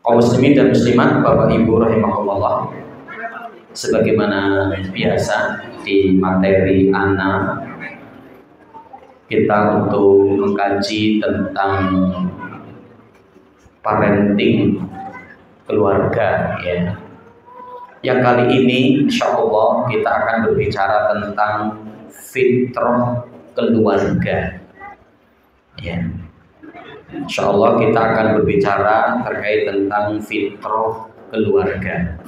Kaum muslimin dan muslimat, Bapak Ibu rahimahullah, sebagaimana biasa di materi anak kita untuk mengkaji tentang parenting keluarga, ya. Yang kali ini insya Allah kita akan berbicara tentang fitrah keluarga, ya. Insya Allah kita akan berbicara terkait tentang fitrah keluarga.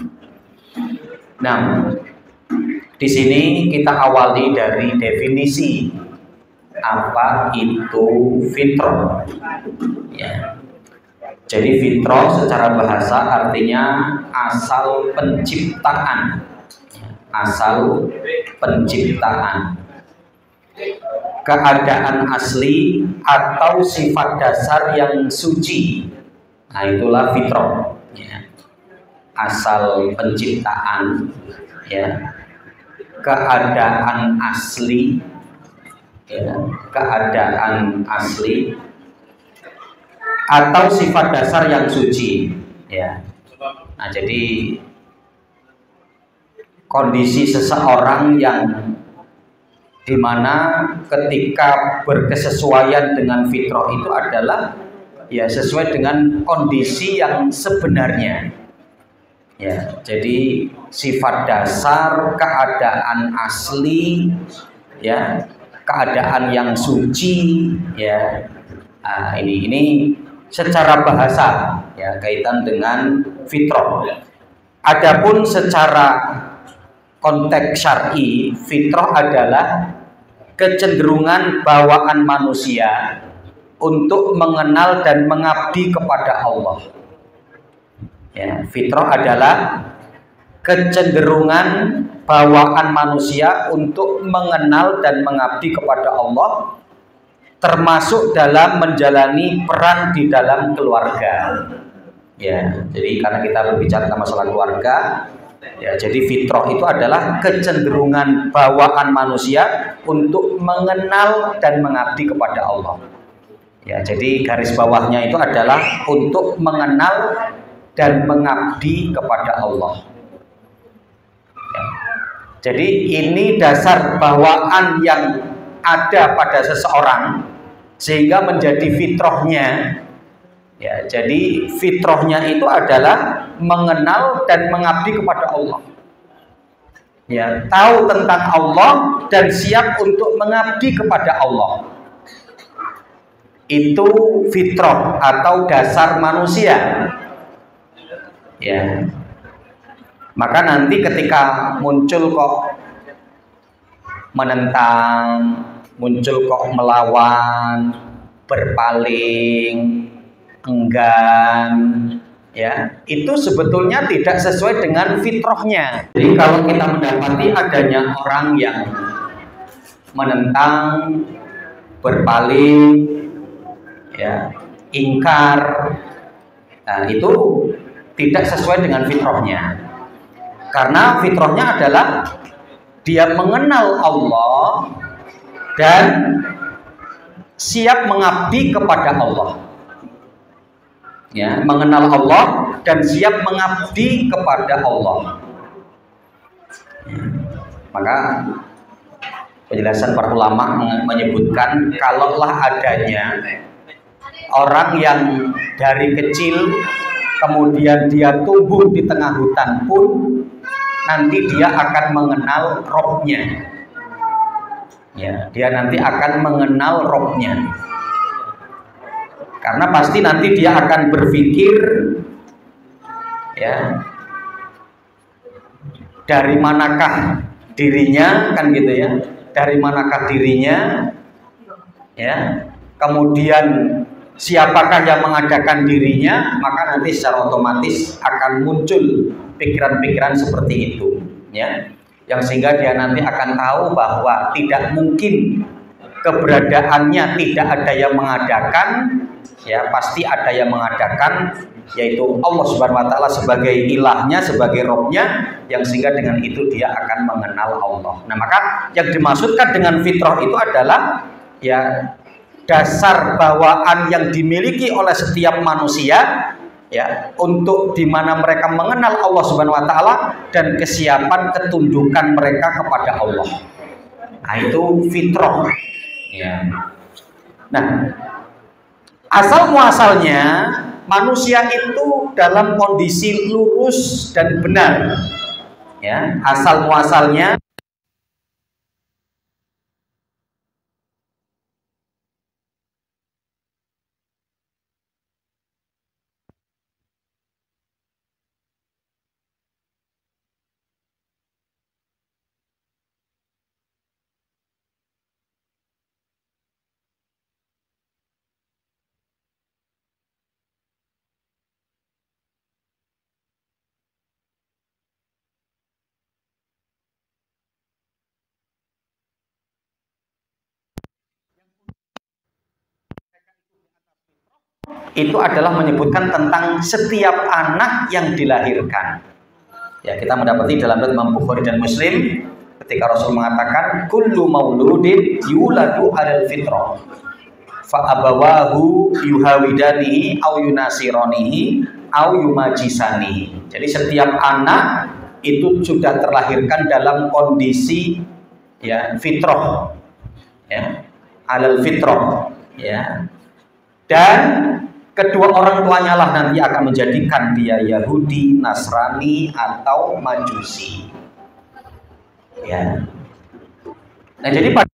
Nah, di sini kita awali dari definisi apa itu fitrah, ya. Jadi fitrah secara bahasa artinya asal penciptaan, asal penciptaan, keadaan asli atau sifat dasar yang suci. Nah, itulah fitrah, ya. Asal penciptaan, ya. Keadaan asli, ya. Keadaan asli atau sifat dasar yang suci, ya. Nah, jadi kondisi seseorang yang dimana ketika berkesesuaian dengan fitrah itu adalah ya sesuai dengan kondisi yang sebenarnya, ya. Jadi sifat dasar, keadaan asli, ya, keadaan yang suci, ya. Nah, ini secara bahasa, ya, kaitan dengan fitrah. Adapun secara konteks syar'i, fitrah adalah kecenderungan bawaan manusia untuk mengenal dan mengabdi kepada Allah. Ya, fitrah adalah kecenderungan bawaan manusia untuk mengenal dan mengabdi kepada Allah, termasuk dalam menjalani peran di dalam keluarga. Ya, jadi karena kita berbicara tentang masalah keluarga, ya, jadi fitrah itu adalah kecenderungan bawaan manusia untuk mengenal dan mengabdi kepada Allah. Ya, jadi garis bawahnya itu adalah untuk mengenal dan mengabdi kepada Allah. Ya. Jadi ini dasar bawaan yang ada pada seseorang sehingga menjadi fitrahnya. Ya, jadi fitrahnya itu adalah mengenal dan mengabdi kepada Allah. Ya, tahu tentang Allah dan siap untuk mengabdi kepada Allah. Itu fitrah atau dasar manusia. Ya. Maka nanti ketika muncul kok menentang, muncul kok melawan, berpaling, enggan, ya, itu sebetulnya tidak sesuai dengan fitrahnya. Jadi kalau kita mendapati adanya orang yang menentang, berpaling, ya, ingkar, nah, itu tidak sesuai dengan fitrahnya. Karena fitrahnya adalah dia mengenal Allah dan siap mengabdi kepada Allah. Ya, mengenal Allah dan siap mengabdi kepada Allah. Ya, maka penjelasan para ulama menyebutkan kalaulah adanya orang yang dari kecil kemudian dia tumbuh di tengah hutan pun nanti dia akan mengenal Robnya. Ya, dia nanti akan mengenal Robnya. Karena pasti nanti dia akan berpikir, ya, dari manakah dirinya, kan gitu ya, dari manakah dirinya, ya, kemudian siapakah yang mengadakan dirinya, maka nanti secara otomatis akan muncul pikiran-pikiran seperti itu, ya, yang sehingga dia nanti akan tahu bahwa tidak mungkin keberadaannya tidak ada yang mengadakan, ya, pasti ada yang mengadakan, yaitu Allah Subhanahu wa taala sebagai ilahnya, sebagai Robnya, yang sehingga dengan itu dia akan mengenal Allah. Nah, maka yang dimaksudkan dengan fitrah itu adalah ya dasar bawaan yang dimiliki oleh setiap manusia ya, untuk dimana mereka mengenal Allah Subhanahu Wa Taala dan kesiapan ketundukan mereka kepada Allah. Nah, itu fitrah. Ya. Nah, asal muasalnya manusia itu dalam kondisi lurus dan benar. Ya, asal muasalnya itu adalah menyebutkan tentang setiap anak yang dilahirkan. Ya, kita mendapati dalam riwayat Imam Bukhari dan Muslim ketika Rasul mengatakan kullu mauludin yuladu 'alal fitrah fa abawahu yuhawidanihi au yunasiranihi au yumajisanihi. Jadi setiap anak itu sudah terlahirkan dalam kondisi ya fitrah, ya, 'alal fitrah, ya. Dan kedua orang tuanya lah nanti akan menjadikan dia Yahudi, Nasrani, atau Majusi. Ya. Nah, jadi pada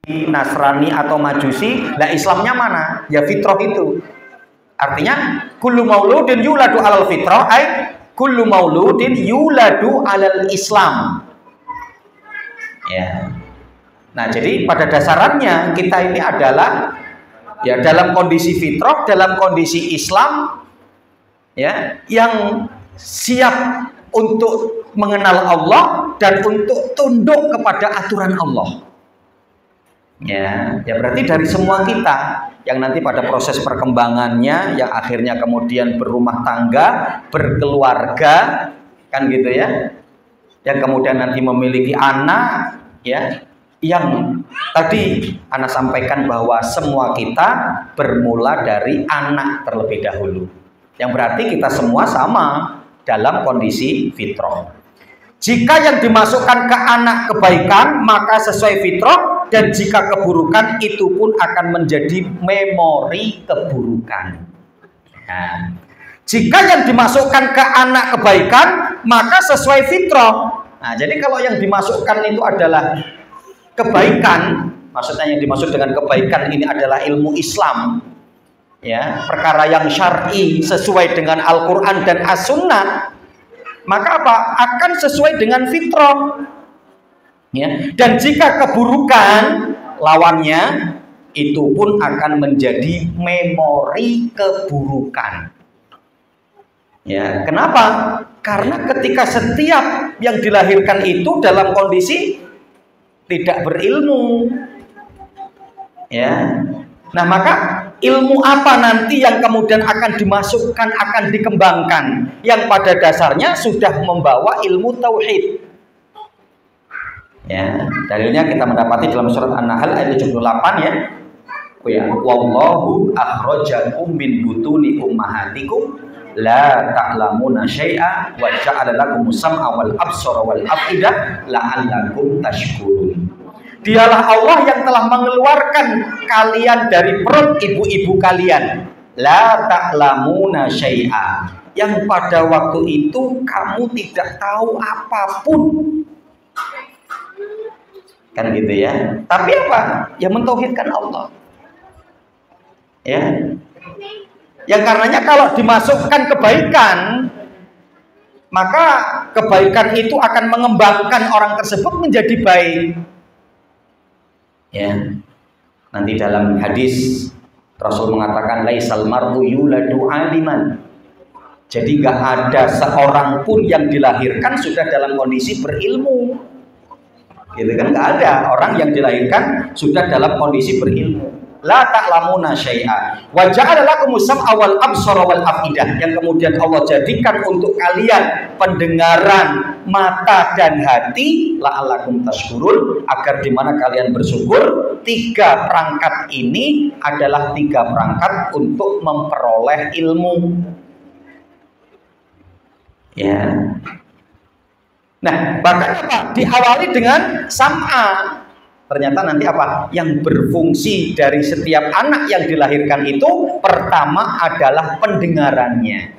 Nasrani atau Majusi, lah Islamnya mana? Ya fitrah itu. Artinya kullu mauludin yuladu 'alal fitrah, ay kullu mauludin yuladu 'alal Islam. Ya. Nah, jadi pada dasarnya kita ini adalah ya dalam kondisi fitrah, dalam kondisi Islam, ya, yang siap untuk mengenal Allah dan untuk tunduk kepada aturan Allah. Ya, ya berarti dari semua kita yang nanti pada proses perkembangannya yang akhirnya kemudian berumah tangga, berkeluarga, kan gitu ya. Yang kemudian nanti memiliki anak, ya. Yang tadi Ana sampaikan bahwa semua kita bermula dari anak terlebih dahulu. Yang berarti kita semua sama dalam kondisi fitrah. Jika yang dimasukkan ke anak kebaikan, maka sesuai fitrah, dan jika keburukan itu pun akan menjadi memori keburukan. Nah, jika yang dimasukkan ke anak kebaikan, maka sesuai fitrah. Nah, jadi kalau yang dimasukkan itu adalah kebaikan, maksudnya yang dimaksud dengan kebaikan ini adalah ilmu Islam, ya, perkara yang syar'i sesuai dengan Al-Quran dan As-Sunnah, maka apa? Akan sesuai dengan fitrah. Ya. Dan jika keburukan lawannya itu pun akan menjadi memori keburukan. Ya, kenapa? Karena ketika setiap yang dilahirkan itu dalam kondisi tidak berilmu. Ya. Nah, maka ilmu apa nanti yang kemudian akan dimasukkan, akan dikembangkan, yang pada dasarnya sudah membawa ilmu tauhid. Ya, dalilnya kita mendapati dalam surat An-Nahl ayat 78 ya. Wallahu akhrajakum min butuni ummahatikum la ta'lamuna syai'a wa ja'ala lakumus sam'a wal absara wal afidah la'allakum tashkurun. Dialah Allah yang telah mengeluarkan kalian dari perut ibu-ibu kalian. La ta'lamuna syai'a, yang pada waktu itu kamu tidak tahu apapun. Kan gitu ya. Tapi apa? Ya mentauhidkan Allah. Ya. Yang karenanya kalau dimasukkan kebaikan, maka kebaikan itu akan mengembangkan orang tersebut menjadi baik. Ya. Nanti dalam hadis Rasul mengatakan laisal mar'u yuladu aliman. Jadi gak ada seorang pun yang dilahirkan sudah dalam kondisi berilmu. Gitu kan, gak ada orang yang dilahirkan sudah dalam kondisi berilmu. La ta'lamuna syai'a wa ja'ala lakumus sam'a wal absara wal afidah, yang kemudian Allah jadikan untuk kalian pendengaran, mata dan hati, la'allakum tashkurun, agar dimana kalian bersyukur. Tiga perangkat ini adalah tiga perangkat untuk memperoleh ilmu. Ya. Nah, bahkan apa? Diawali dengan sam'a. Ternyata nanti apa? Yang berfungsi dari setiap anak yang dilahirkan itu pertama adalah pendengarannya.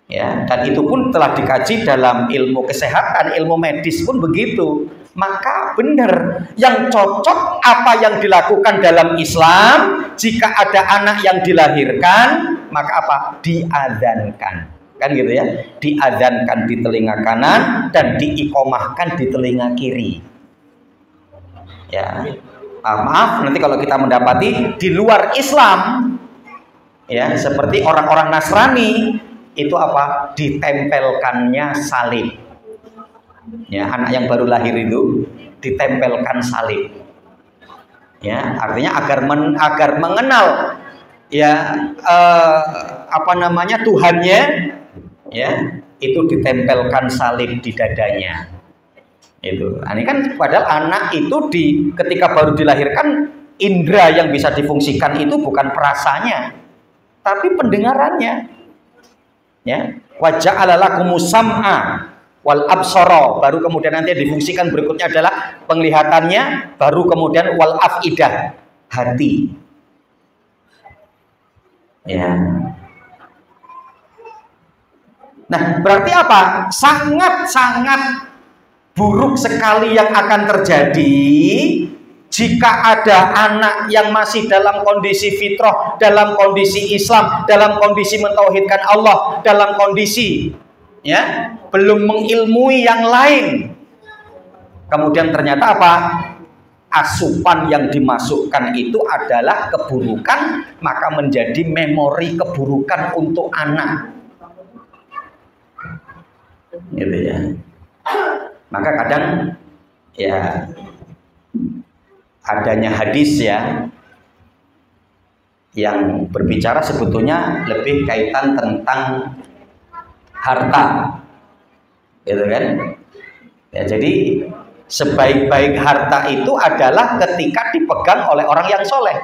Ya, dan itu pun telah dikaji dalam ilmu kesehatan, ilmu medis pun begitu. Maka benar, yang cocok apa yang dilakukan dalam Islam, jika ada anak yang dilahirkan, maka apa? Diadzankan. Kan gitu ya, diadzankan di telinga kanan dan diiqomahkan di telinga kiri. Ya, maaf nanti kalau kita mendapati di luar Islam, ya seperti orang-orang Nasrani itu apa? Ditempelkannya salib. Ya, anak yang baru lahir itu ditempelkan salib. Ya, artinya agar mengenal ya Tuhannya, ya itu ditempelkan salib di dadanya. Itu. Ini kan padahal anak itu ketika baru dilahirkan, indera yang bisa difungsikan itu bukan perasanya, tapi pendengarannya. Ya, wa ja'ala lakumus sam'a wal absara, baru kemudian nanti difungsikan berikutnya adalah penglihatannya, baru kemudian wal afidah, hati. Ya. Nah, berarti apa? Sangat-sangat buruk sekali yang akan terjadi jika ada anak yang masih dalam kondisi fitrah, dalam kondisi Islam, dalam kondisi mentauhidkan Allah, dalam kondisi ya belum mengilmui yang lain. Kemudian ternyata apa? Asupan yang dimasukkan itu adalah keburukan, maka menjadi memori keburukan untuk anak. Gitu ya. Maka kadang ya adanya hadis ya yang berbicara sebetulnya lebih kaitan tentang harta, gitu kan? Ya, jadi sebaik-baik harta itu adalah ketika dipegang oleh orang yang soleh.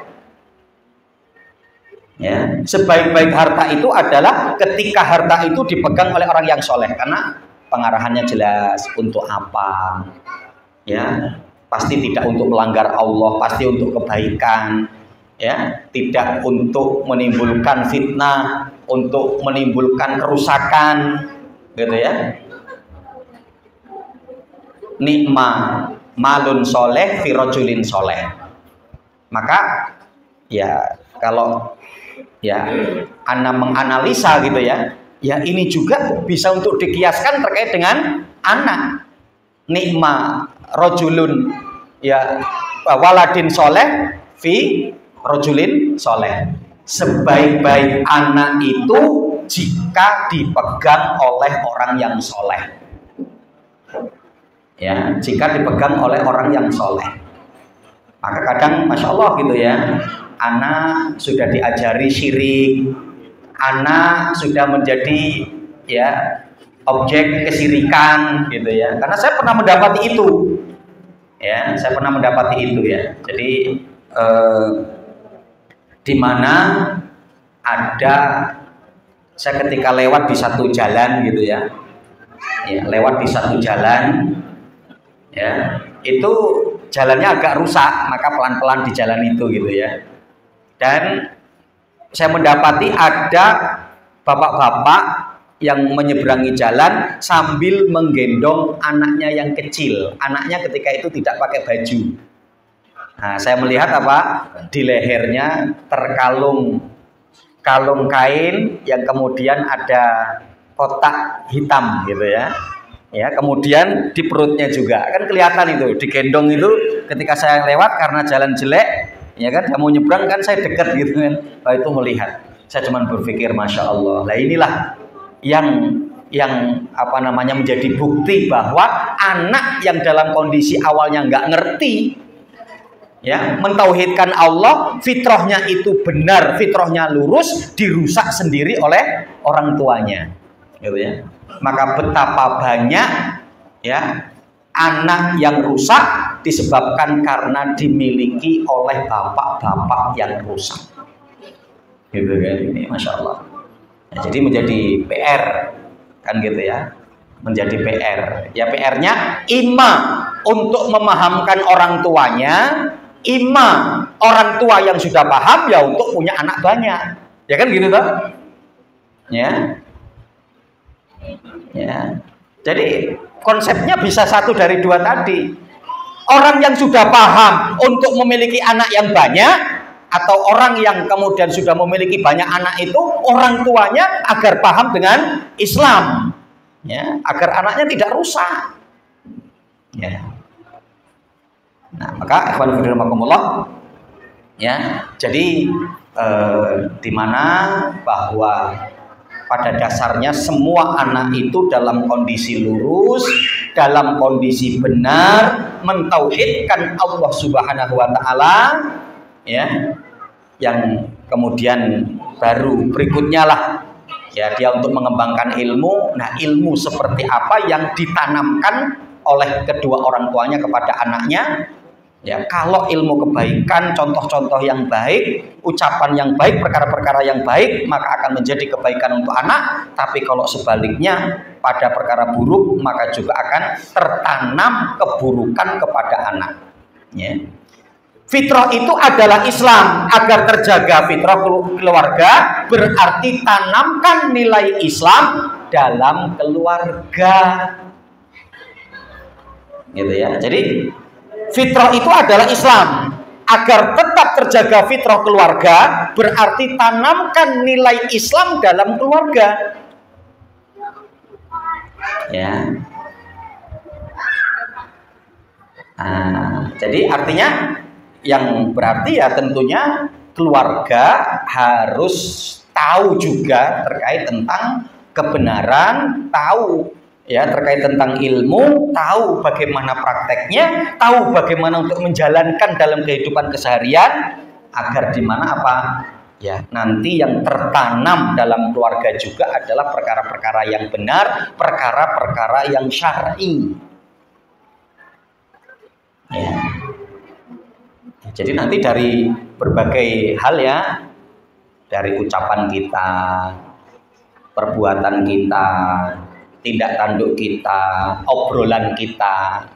Ya, sebaik-baik harta itu adalah ketika harta itu dipegang oleh orang yang soleh, karena pengarahannya jelas untuk apa, ya pasti tidak untuk melanggar Allah, pasti untuk kebaikan, ya tidak untuk menimbulkan fitnah, untuk menimbulkan kerusakan, gitu ya. Nikma malun soleh firojulin soleh. Maka ya kalau ya Anda menganalisa gitu ya, ya ini juga bisa untuk dikiaskan terkait dengan anak. Nikma rojulun ya waladin soleh fi rojulin soleh. Sebaik-baik anak itu jika dipegang oleh orang yang soleh. Ya, jika dipegang oleh orang yang soleh. Maka kadang, masya Allah gitu ya, anak sudah diajari syirik, anak sudah menjadi ya objek kesirikan gitu ya. Karena saya pernah mendapati itu. Ya, saya pernah mendapati itu ya. Jadi di mana ada saya ketika lewat di satu jalan gitu ya. Ya, lewat di satu jalan ya, itu jalannya agak rusak, maka pelan-pelan di jalan itu gitu ya. Dan saya mendapati ada bapak-bapak yang menyeberangi jalan sambil menggendong anaknya yang kecil. Anaknya ketika itu tidak pakai baju. Nah, saya melihat apa? Di lehernya terkalung kalung kain yang kemudian ada kotak hitam gitu ya. Ya, kemudian di perutnya juga kan kelihatan itu, digendong itu ketika saya lewat karena jalan jelek, ya kan, saya mau nyebrang kan saya dekat gitu kan. Nah, itu melihat. Saya cuma berpikir masya Allah. Nah, inilah yang apa namanya menjadi bukti bahwa anak yang dalam kondisi awalnya nggak ngerti ya mentauhidkan Allah, fitrahnya itu benar, fitrahnya lurus, dirusak sendiri oleh orang tuanya gitu ya. Maka betapa banyak ya anak yang rusak disebabkan karena dimiliki oleh bapak-bapak yang rusak gitu kan. Ini masya Allah. Nah, jadi menjadi PR kan gitu ya, menjadi PR. Ya PR-nya ima untuk memahamkan orang tuanya, ima orang tua yang sudah paham ya untuk punya anak banyak, ya kan gitu toh? Ya, ya. Jadi konsepnya bisa satu dari dua tadi. Orang yang sudah paham untuk memiliki anak yang banyak, atau orang yang kemudian sudah memiliki banyak anak itu orang tuanya agar paham dengan Islam, ya, agar anaknya tidak rusak. Ya. Nah, maka ikhwan fillah rahimakumullah, ya, jadi di mana bahwa pada dasarnya semua anak itu dalam kondisi lurus, dalam kondisi benar, mentauhidkan Allah Subhanahu wa taala, ya, yang kemudian baru berikutnya lah ya dia untuk mengembangkan ilmu. Nah, ilmu seperti apa yang ditanamkan oleh kedua orang tuanya kepada anaknya ya. Kalau ilmu kebaikan, contoh-contoh yang baik, ucapan yang baik, perkara-perkara yang baik, maka akan menjadi kebaikan untuk anak. Tapi kalau sebaliknya pada perkara buruk, maka juga akan tertanam keburukan kepada anak ya. Fitrah itu adalah Islam. Agar terjaga fitrah keluarga, berarti tanamkan nilai Islam dalam keluarga. Gitu ya. Jadi fitrah itu adalah Islam. Agar tetap terjaga fitrah keluarga, berarti tanamkan nilai Islam dalam keluarga. Ya. Nah, jadi artinya yang berarti ya tentunya keluarga harus tahu juga terkait tentang kebenaran, tahu ya terkait tentang ilmu, tahu bagaimana prakteknya, tahu bagaimana untuk menjalankan dalam kehidupan keseharian, agar di mana apa ya nanti yang tertanam dalam keluarga juga adalah perkara-perkara yang benar, perkara-perkara yang syar'i. Ya. Jadi nanti dari berbagai hal ya, dari ucapan kita, perbuatan kita, tindak tanduk kita, obrolan kita,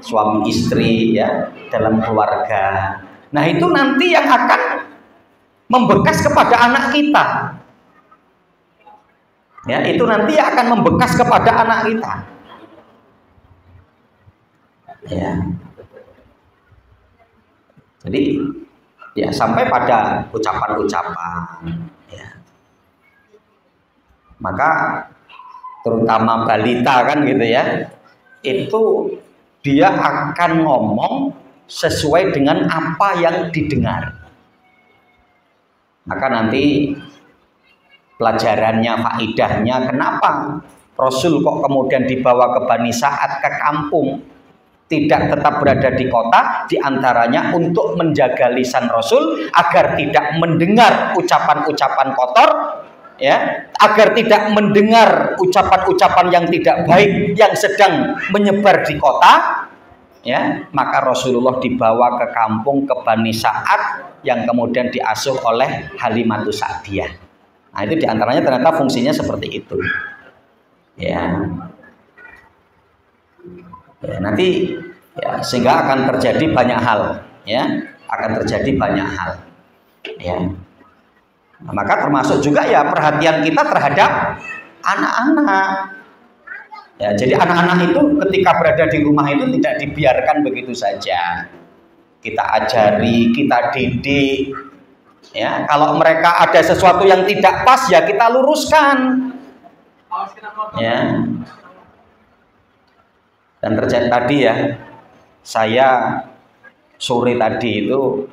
suami istri ya dalam keluarga. Nah, itu nanti yang akan membekas kepada anak kita. Ya, itu nanti akan membekas kepada anak kita. Ya. Jadi ya sampai pada ucapan-ucapan ya. Maka terutama balita kan gitu ya, itu dia akan ngomong sesuai dengan apa yang didengar. Maka nanti pelajarannya, faidahnya, kenapa Rasul kok kemudian dibawa ke Bani Sa'ad, ke kampung, tidak tetap berada di kota, diantaranya untuk menjaga lisan Rasul agar tidak mendengar ucapan-ucapan kotor, ya, agar tidak mendengar ucapan-ucapan yang tidak baik yang sedang menyebar di kota, ya. Maka Rasulullah dibawa ke kampung, ke Bani Sa'ad yang kemudian diasuh oleh Halimatus Sa'diyah. Nah, itu diantaranya ternyata fungsinya seperti itu, ya. Ya, nanti ya, sehingga akan terjadi banyak hal, ya, akan terjadi banyak hal, ya. Nah, maka termasuk juga ya perhatian kita terhadap anak-anak, ya. Jadi anak-anak itu ketika berada di rumah itu tidak dibiarkan begitu saja, kita ajari, kita didik, ya. Kalau mereka ada sesuatu yang tidak pas ya kita luruskan, ya. Dan terjadi tadi ya, saya sore tadi itu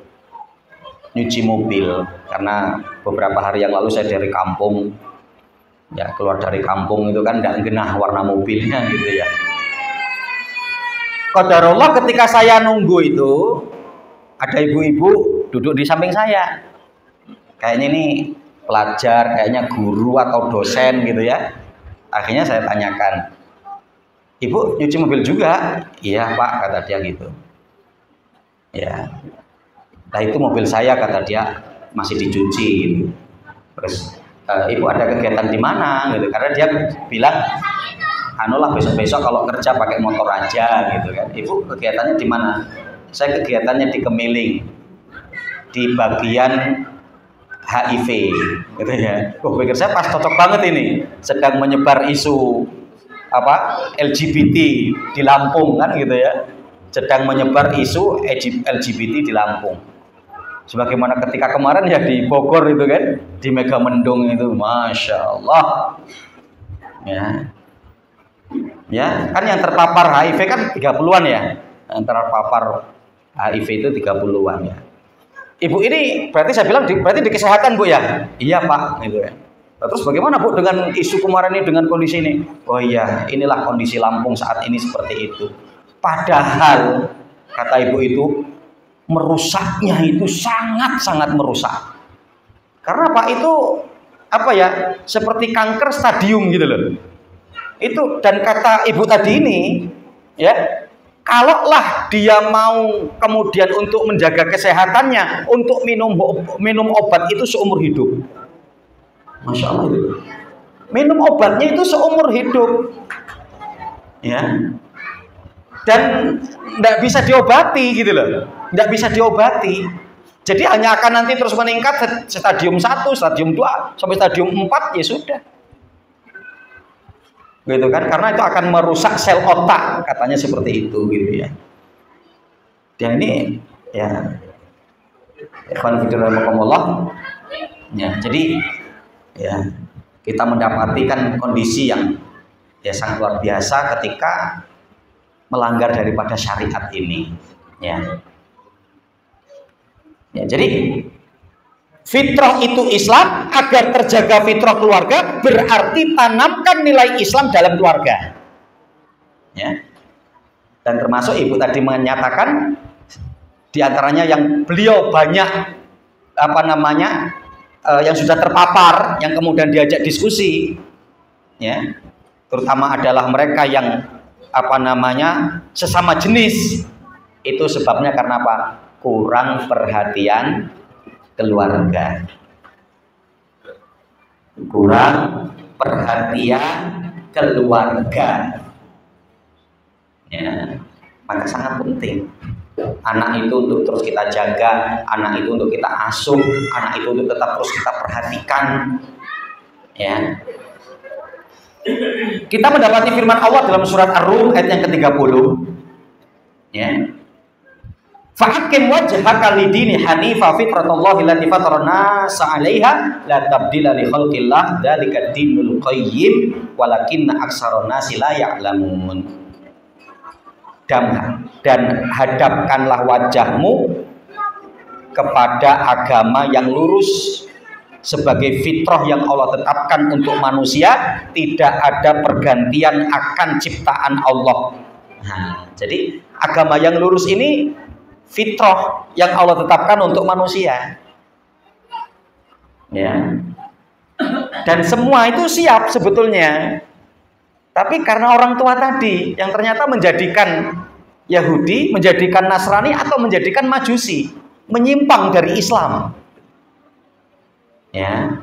nyuci mobil karena beberapa hari yang lalu saya dari kampung, ya, keluar dari kampung itu kan tidak genah warna mobilnya gitu ya. Qadarullah ketika saya nunggu itu ada ibu-ibu duduk di samping saya, kayaknya ini pelajar, kayaknya guru atau dosen gitu ya. Akhirnya saya tanyakan, "Ibu nyuci mobil juga?" "Iya Pak," kata dia gitu. Ya, nah itu mobil saya, kata dia, masih dicuci gitu. Terus Ibu ada kegiatan di mana gitu, karena dia bilang anulah besok-besok kalau kerja pakai motor aja gitu kan. "Ibu kegiatannya di mana?" "Saya kegiatannya di Kemiling, di bagian HIV," gitu ya. Pikir saya pas cocok banget ini, sedang menyebar isu apa LGBT di Lampung kan gitu ya, sedang menyebar isu LGBT di Lampung. Sebagaimana ketika kemarin ya di Bogor itu kan, di Megamendung itu, masya Allah, ya kan yang terpapar HIV kan 30-an ya, yang terpapar HIV itu 30-an ya. "Ibu ini berarti," saya bilang, "berarti di kesehatan Bu ya?" "Iya Pak," gitu ya. "Terus bagaimana Bu dengan isu kemarin ini, dengan kondisi ini?" "Oh iya, inilah kondisi Lampung saat ini seperti itu." Padahal kata ibu itu merusaknya itu sangat-sangat merusak. Karena Pak itu apa ya, seperti kanker stadium gitu loh. Itu, dan kata ibu tadi ini ya, kalaulah dia mau kemudian untuk menjaga kesehatannya, untuk minum obat itu seumur hidup. Masya Allah itu. Minum obatnya itu seumur hidup, ya. Dan tidak bisa diobati gitu loh, tidak bisa diobati. Jadi hanya akan nanti terus meningkat stadium 1, stadium 2 sampai stadium 4 ya sudah. Gitu kan, karena itu akan merusak sel otak, katanya seperti itu gitu ya. Dan ini ya ikhwan fillah, ya, jadi ya kita mendapati kan kondisi yang ya sangat luar biasa ketika melanggar daripada syariat ini, ya. Ya, jadi fitrah itu Islam, agar terjaga fitrah keluarga berarti tanamkan nilai Islam dalam keluarga, ya. Dan termasuk ibu tadi menyatakan diantaranya yang beliau banyak apa namanya yang sudah terpapar, yang kemudian diajak diskusi, ya, terutama adalah mereka yang apa namanya sesama jenis. Itu sebabnya karena apa? Kurang perhatian keluarga, kurang perhatian keluarga, ya. Maka sangat penting anak itu untuk terus kita jaga, anak itu untuk kita asuh, anak itu untuk tetap terus kita perhatikan, ya. Kita mendapati firman Allah dalam surat Ar-Rum ayat yang ke-30, ya. Fa'akim wajhaka lidini hanifa fitratallahi allati fatara nasa 'alaiha la tabdila li khalqillah dzalika dinul qayyim walakinna aktsaran nasi la ya'lamun. Dan hadapkanlah wajahmu kepada agama yang lurus, sebagai fitrah yang Allah tetapkan untuk manusia, tidak ada pergantian akan ciptaan Allah. Nah, jadi agama yang lurus ini fitrah yang Allah tetapkan untuk manusia. Ya. Dan semua itu siap sebetulnya. Tapi karena orang tua tadi yang ternyata menjadikan Yahudi, menjadikan Nasrani atau menjadikan Majusi, menyimpang dari Islam. Ya.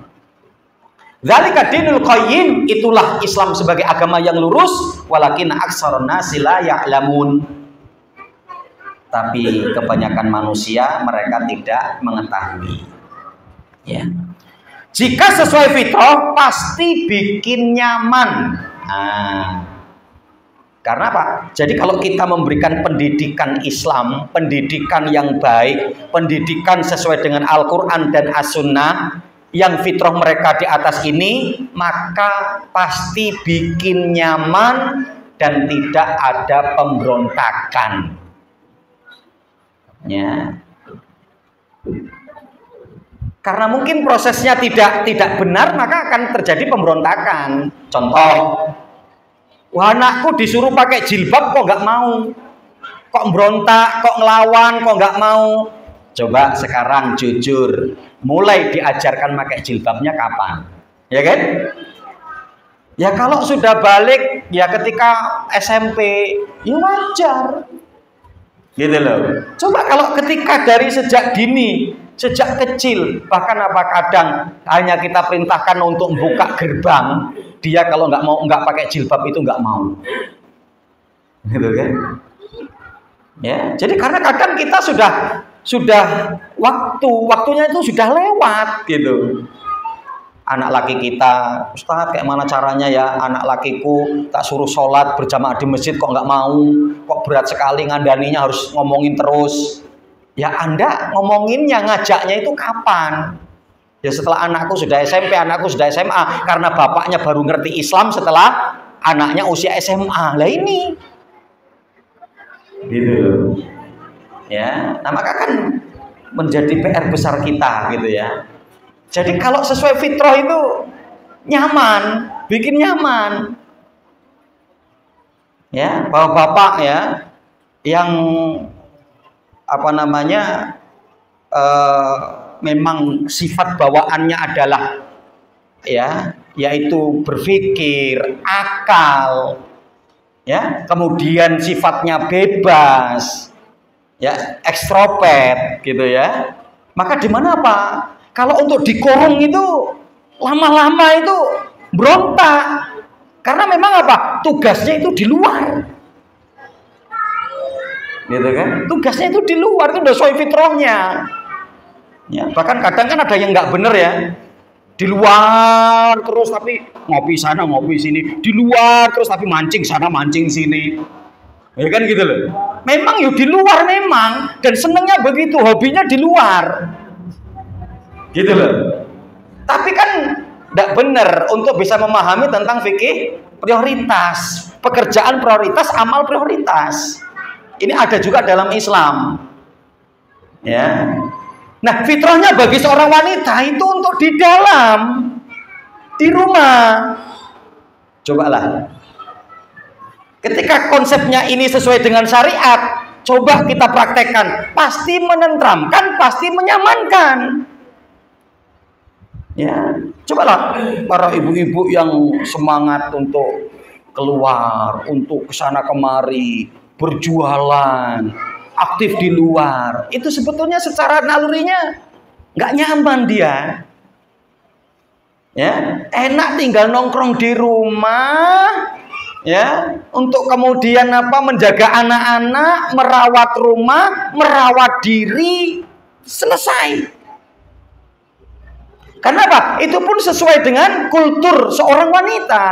Dzalika dinul qayyim, itulah Islam sebagai agama yang lurus, walakin aktsarun nasi la ya'lamun. Tapi kebanyakan manusia mereka tidak mengetahui. Ya. Jika sesuai fitrah pasti bikin nyaman. Nah, karena apa? Jadi kalau kita memberikan pendidikan Islam, pendidikan yang baik, pendidikan sesuai dengan Al-Quran dan As-Sunnah, yang fitrah mereka di atas ini, maka pasti bikin nyaman dan tidak ada pemberontakan. Ya. Karena mungkin prosesnya tidak benar, maka akan terjadi pemberontakan. Contoh, wah, anakku disuruh pakai jilbab kok nggak mau, kok berontak, kok ngelawan, kok nggak mau. Coba sekarang jujur, mulai diajarkan pakai jilbabnya kapan? Ya kan? Ya kalau sudah balik, ya ketika SMP, ya wajar. Gitu loh. Coba kalau ketika dari sejak dini, sejak kecil, bahkan apa kadang hanya kita perintahkan untuk buka gerbang, dia kalau nggak pakai jilbab itu nggak mau, gitu kan? Ya, jadi karena kadang kita sudah waktunya itu sudah lewat, gitu. Anak laki kita, Ustaz, kayak mana caranya ya anak lakiku tak suruh sholat berjamaah di masjid kok nggak mau, kok berat sekali ngandaninya harus ngomongin terus. Ya Anda ngomonginnya, ngajaknya itu kapan? Ya setelah anakku sudah SMP, anakku sudah SMA, karena bapaknya baru ngerti Islam setelah anaknya usia SMA. Lah ini, gitu. Ya, nah maka kan menjadi PR besar kita, gitu ya. Jadi kalau sesuai fitrah itu nyaman, bikin nyaman. Ya, bapak-bapak ya, yang apa namanya memang sifat bawaannya adalah ya, yaitu berpikir, akal, ya, kemudian sifatnya bebas, ya, ekstrovert, gitu ya. Maka di mana apa? Kalau untuk dikurung itu lama-lama itu berontak, karena memang apa? Tugasnya itu di luar. Gitu kan? Tugasnya itu di luar, itu udah sesuai fitrahnya. Ya, bahkan kadang kan ada yang nggak bener ya, di luar terus tapi ngopi sana ngopi sini, di luar terus tapi mancing sana mancing sini, ya kan gitu loh. Memang yuk di luar memang, dan senengnya begitu, hobinya di luar, gitu loh. Tapi kan nggak bener untuk bisa memahami tentang fikih prioritas, pekerjaan prioritas, amal prioritas. Ini ada juga dalam Islam. Ya. Nah, fitrahnya bagi seorang wanita itu untuk di dalam, di rumah. Cobalah. Ketika konsepnya ini sesuai dengan syariat, coba kita praktekkan. Pasti menenteramkan, pasti menyamankan. Ya, cobalah para ibu-ibu yang semangat untuk keluar, untuk kesana kemari, berjualan, aktif di luar, itu sebetulnya secara nalurinya nggak nyaman dia. Ya, enak tinggal nongkrong di rumah, ya, untuk kemudian apa? Menjaga anak-anak, merawat rumah, merawat diri, selesai. Karena apa? Itu pun sesuai dengan kultur seorang wanita.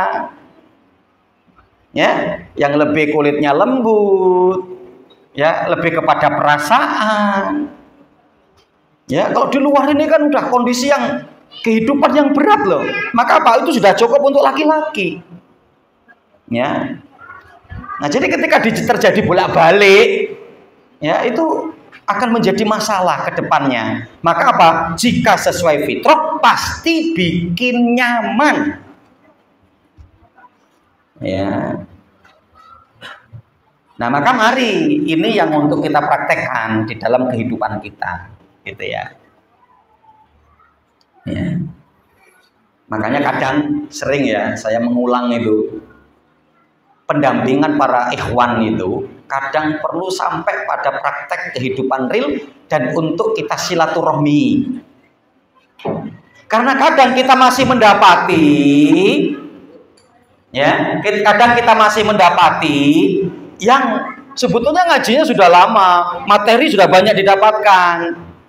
Ya, yang lebih kulitnya lembut, ya, lebih kepada perasaan. Ya, kalau di luar ini kan udah kondisi yang kehidupan yang berat loh. Maka apa? Itu sudah cukup untuk laki-laki. Ya. Nah, jadi ketika terjadi bolak-balik, ya, itu akan menjadi masalah ke depannya. Maka apa? Jika sesuai fitrah pasti bikin nyaman. Ya. Nah, maka mari ini yang untuk kita praktekkan di dalam kehidupan kita, gitu ya. Ya. Makanya kadang sering ya saya mengulang itu, pendampingan para ikhwan itu kadang perlu sampai pada praktek kehidupan real dan untuk kita silaturahmi. Karena kadang kita masih mendapati, ya, kadang kita masih mendapati yang sebetulnya ngajinya sudah lama, materi sudah banyak didapatkan.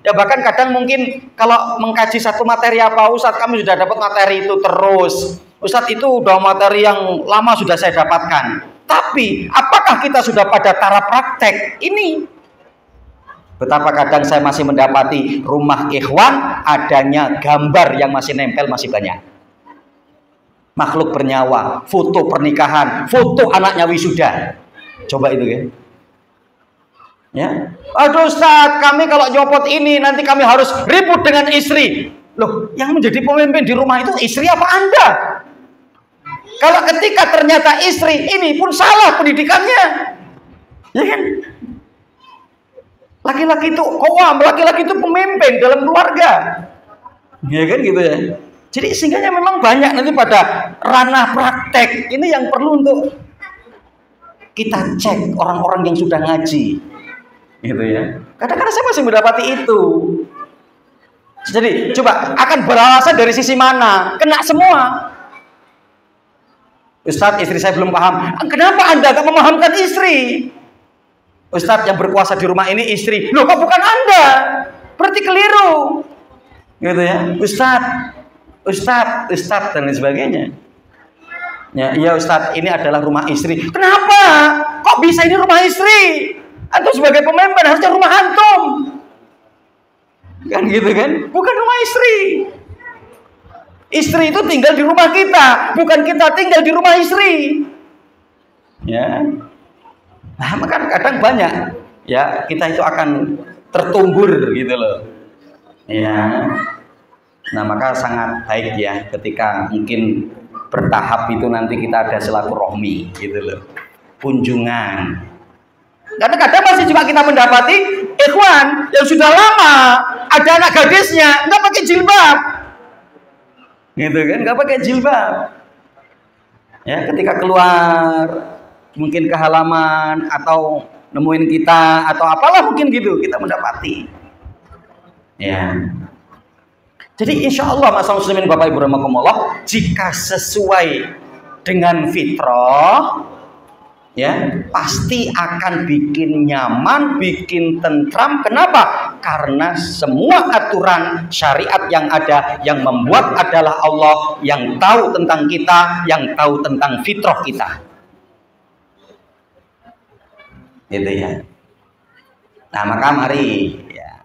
Ya bahkan kadang mungkin kalau mengkaji satu materi apa, Ustadz kami sudah dapat materi itu terus. Ustadz itu udah materi yang lama sudah saya dapatkan. Tapi apakah kita sudah pada taraf praktek ini? Betapa kadang saya masih mendapati rumah ikhwan adanya gambar yang masih nempel masih banyak. Makhluk bernyawa, foto pernikahan, foto anaknya wisuda. Coba itu ya. Ya. Aduh Ustaz, kami kalau nyopot ini nanti kami harus ribut dengan istri. Loh, yang menjadi pemimpin di rumah itu istri apa Anda? Kalau ketika ternyata istri ini pun salah pendidikannya, ya kan? Laki-laki itu kowam, laki-laki itu pemimpin dalam keluarga, ya kan gitu ya. Jadi sehingga memang banyak nanti pada ranah praktek ini yang perlu untuk kita cek orang-orang yang sudah ngaji, gitu ya. Kadang-kadang saya masih mendapati itu. Jadi coba akan beralasan dari sisi mana? Kena semua. Ustadz, istri saya belum paham. Kenapa Anda gak memahamkan istri? Ustadz, yang berkuasa di rumah ini istri. Loh, kok bukan Anda? Berarti keliru. Gitu ya. Ustadz dan lain sebagainya. Ya, iya Ustadz, ini adalah rumah istri. Kenapa? Kok bisa ini rumah istri? Antum sebagai pemimpin harusnya rumah antum. Kan gitu kan? Bukan rumah istri. Istri itu tinggal di rumah kita, bukan kita tinggal di rumah istri. Ya. Nah, maka kadang banyak ya kita itu akan tertumbur gitu loh. Ya. Nah, maka sangat baik ya ketika mungkin bertahap itu nanti kita ada silaturahmi gitu loh. Kunjungan. Karena kadang masih juga kita mendapati ikhwan yang sudah lama ada anak gadisnya nggak pakai jilbab. Gitu kan, nggak pakai jilbab. Ya, ketika keluar mungkin ke halaman atau nemuin kita atau apalah mungkin gitu kita mendapati. Ya. Jadi insya Allah Mas Muslimin Bapak Ibu rahimakumullah, jika sesuai dengan fitrah, ya pasti akan bikin nyaman, bikin tentram. Kenapa? Karena semua aturan syariat yang ada, yang membuat adalah Allah, yang tahu tentang kita, yang tahu tentang fitrah kita. Gitu ya. Nah maka mari ya,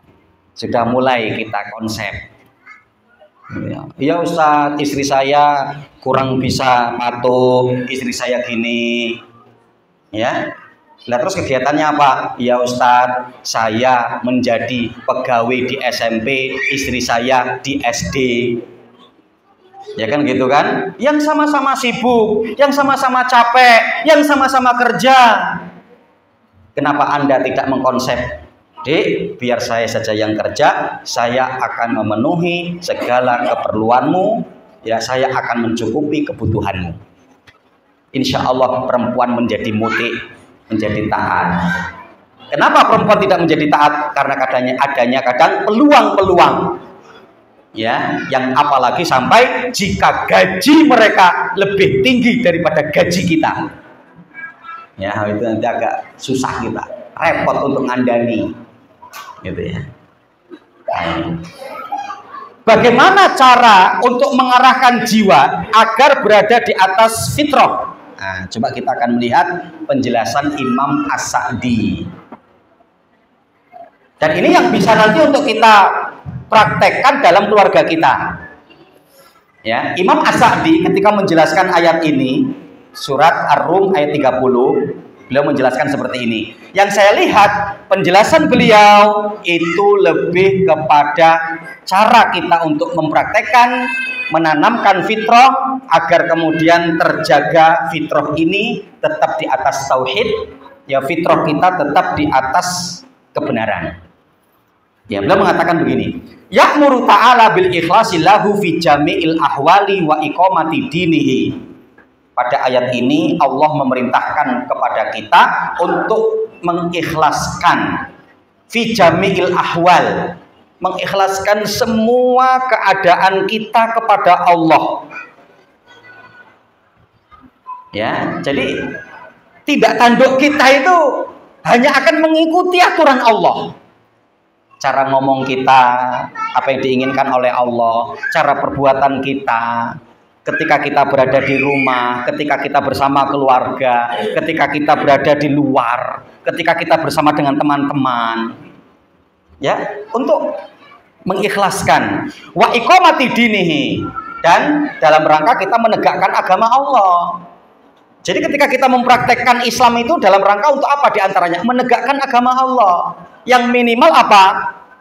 sudah mulai kita konsep. Iya Ustadz, istri saya kurang bisa patuh, istri saya gini. Ya, nah terus kegiatannya apa? Ya Ustadz, saya menjadi pegawai di SMP, istri saya di SD. Ya kan gitu kan? Yang sama-sama sibuk, yang sama-sama capek, yang sama-sama kerja. Kenapa Anda tidak mengkonsep? Dek, biar saya saja yang kerja, saya akan memenuhi segala keperluanmu, ya saya akan mencukupi kebutuhanmu. Insya Allah perempuan menjadi muti, menjadi taat. Kenapa perempuan tidak menjadi taat? Karena adanya kadang peluang-peluang, ya, yang apalagi sampai jika gaji mereka lebih tinggi daripada gaji kita, ya itu nanti agak susah kita, repot untuk ngandani, gitu ya. Bagaimana cara untuk mengarahkan jiwa agar berada di atas fitrah? Nah, coba kita akan melihat penjelasan Imam As-Sa'di. Dan ini yang bisa nanti untuk kita praktekkan dalam keluarga kita. Ya, Imam As-Sa'di ketika menjelaskan ayat ini, surat Ar-Rum ayat 30, Beliau menjelaskan seperti ini. Yang saya lihat penjelasan beliau itu lebih kepada cara kita untuk mempraktekkan, menanamkan fitrah agar kemudian terjaga fitrah ini tetap di atas tauhid, ya fitrah kita tetap di atas kebenaran. Ya, beliau mengatakan begini, ya'muru ta'ala bil ikhlasi lahu fi jami'il ahwali wa iqamati dinihi. Pada ayat ini Allah memerintahkan kepada kita untuk mengikhlaskan fi jami'il ahwal, mengikhlaskan semua keadaan kita kepada Allah. Ya, jadi tidak tanduk kita itu hanya akan mengikuti aturan Allah. Cara ngomong kita, apa yang diinginkan oleh Allah, cara perbuatan kita, ketika kita berada di rumah, ketika kita bersama keluarga, ketika kita berada di luar, ketika kita bersama dengan teman-teman, ya, untuk mengikhlaskan wa iqamati dinihi, dan dalam rangka kita menegakkan agama Allah. Jadi ketika kita mempraktekkan Islam itu dalam rangka untuk apa diantaranya? Menegakkan agama Allah. Yang minimal apa?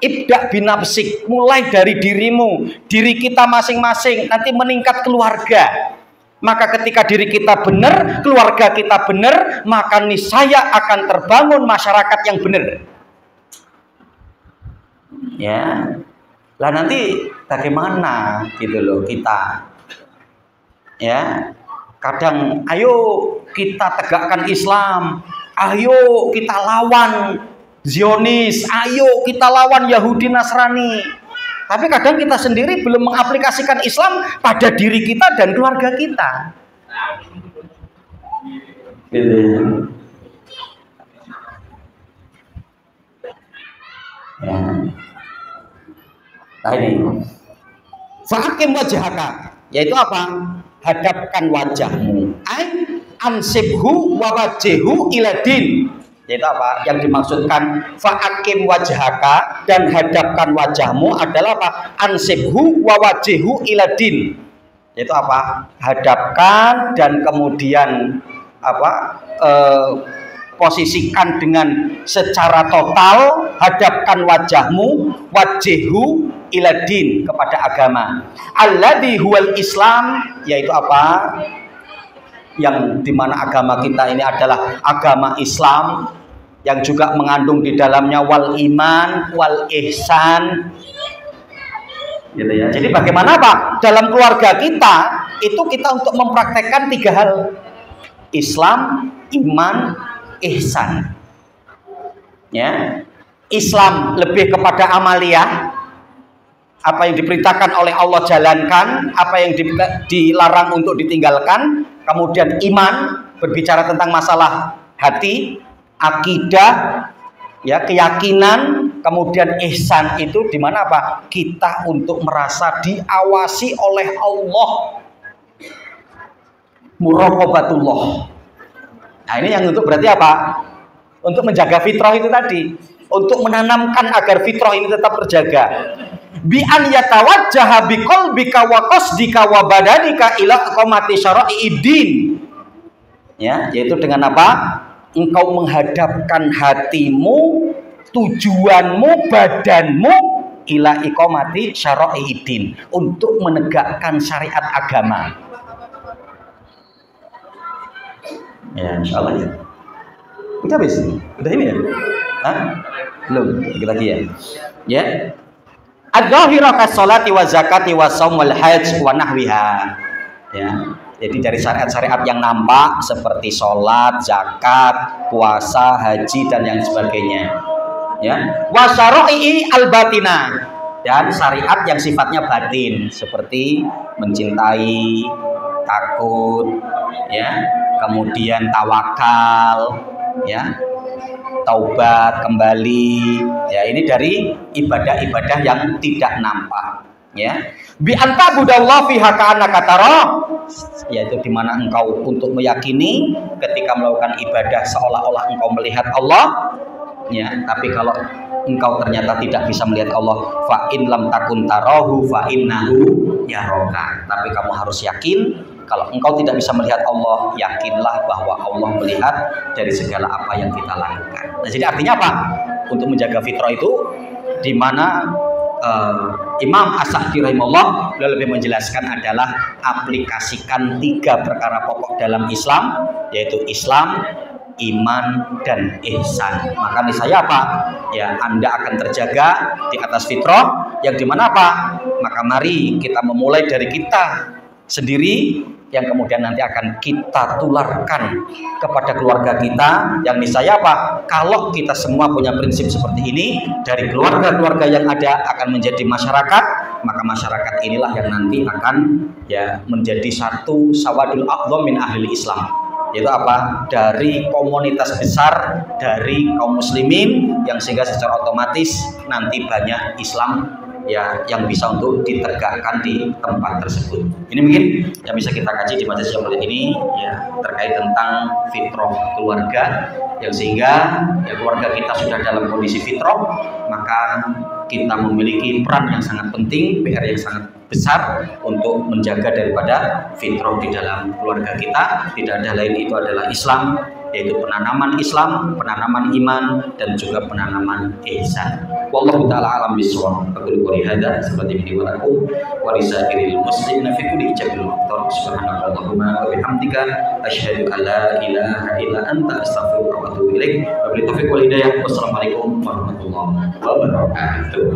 Ibda binafsik, mulai dari dirimu, diri kita masing-masing, nanti meningkat keluarga. Maka ketika diri kita benar, keluarga kita benar, maka niscaya akan terbangun masyarakat yang benar. Ya, lah nanti bagaimana gitu loh kita? Ya, kadang ayo kita tegakkan Islam, ayo kita lawan Zionis, ayo kita lawan Yahudi Nasrani. Tapi kadang kita sendiri belum mengaplikasikan Islam pada diri kita dan keluarga kita. Ya. Nah ini, fa'akim wajhaka, yaitu apa? Hadapkan wajahmu. Ansibhu wa wajhu iladin. Yaitu apa? Yang dimaksudkan fa'akim wajhaka, dan hadapkan wajahmu adalah apa? Ansibhu wa wajhu iladin. Yaitu apa? Hadapkan dan kemudian apa? Posisikan dengan secara total, hadapkan wajahmu, wajhu iladin, kepada agama. Alladzi huwal Islam, yaitu apa? Yang dimana agama kita ini adalah agama Islam, yang juga mengandung di dalamnya wal iman, wal ihsan, gitu ya. Jadi bagaimana Pak? Dalam keluarga kita itu kita untuk mempraktekkan 3 hal: Islam, iman, ihsan. Ya, Islam lebih kepada amaliyah, apa yang diperintahkan oleh Allah jalankan, apa yang dilarang untuk ditinggalkan. Kemudian iman, berbicara tentang masalah hati, akidah, ya, keyakinan. Kemudian ihsan itu di mana apa? Kita untuk merasa diawasi oleh Allah, muraqabatullah. Nah ini yang untuk berarti apa? Untuk menjaga fitrah itu tadi, untuk menanamkan agar fitrah ini tetap terjaga. Bi an yatawajjaha biqalbika wa qasdika wa badanika ila iqamati syara'iddin. Ya, yaitu dengan apa? Engkau menghadapkan hatimu, tujuanmu, badanmu ila iqamati syara'iddin, untuk menegakkan syariat agama. Ya, insyaallah ya. Udah habis? Udah ini ya? Hah? Belum, dikit lagi ya. Ya. Adz-dzahira kas-sholati wa zakati wa shaum wal hajj wa nahwiha. Ya. Jadi dari syariat-syariat yang nampak seperti sholat, zakat, puasa, haji dan yang sebagainya. Ya. Wa syara'i al-batina, dan syariat yang sifatnya batin seperti mencintai, takut, ya, kemudian tawakal, ya, taubat kembali, ya, ini dari ibadah-ibadah yang tidak nampak, ya. Bi anta budallah fi haka'annaka tarah, yaitu dimana engkau untuk meyakini ketika melakukan ibadah seolah-olah engkau melihat Allah, ya. Tapi kalau engkau ternyata tidak bisa melihat Allah, fa in lam takun tarahu fa innahu yaraka, tapi kamu harus yakin Kalau engkau tidak bisa melihat Allah, yakinlah bahwa Allah melihat dari segala apa yang kita lakukan. Nah, jadi artinya apa? Untuk menjaga fitrah itu, di mana Imam As-Sa'di rahimahullah lebih menjelaskan adalah aplikasikan 3 perkara pokok dalam Islam, yaitu Islam, iman, dan ihsan. Maka niscaya apa? Ya, Anda akan terjaga di atas fitrah, yang dimana apa? Maka mari kita memulai dari kita sendiri, yang kemudian nanti akan kita tularkan kepada keluarga kita, yang niscaya apa? Kalau kita semua punya prinsip seperti ini, dari keluarga-keluarga yang ada akan menjadi masyarakat, maka masyarakat inilah yang nanti akan ya menjadi satu sawadul a'dham min ahli Islam. Yaitu apa? Dari komunitas besar dari kaum muslimin, yang sehingga secara otomatis nanti banyak Islam ya yang bisa untuk ditegakkan di tempat tersebut. Ini mungkin yang bisa kita kaji di majelis yang mulia ini ya, terkait tentang fitrah keluarga, yang sehingga ya keluarga kita sudah dalam kondisi fitrah, maka kita memiliki peran yang sangat penting, PR yang sangat besar untuk menjaga daripada fitrah di dalam keluarga kita. Tidak ada lain, itu adalah Islam, yaitu penanaman Islam, penanaman iman, dan juga penanaman ihsan. Wallahu ta'ala alam bisawab. Aku qouli hadza seperti ini wa lakum wa lisairil muslimina fi kulli jabil waqtar. Subhanakallahumma wa bihamdika asyhadu an la ilaha illa anta astaghfiruka wa atubu ilaik. Wa billahi taufiq wal hidayah. Wassalamualaikum warahmatullahi wabarakatuh.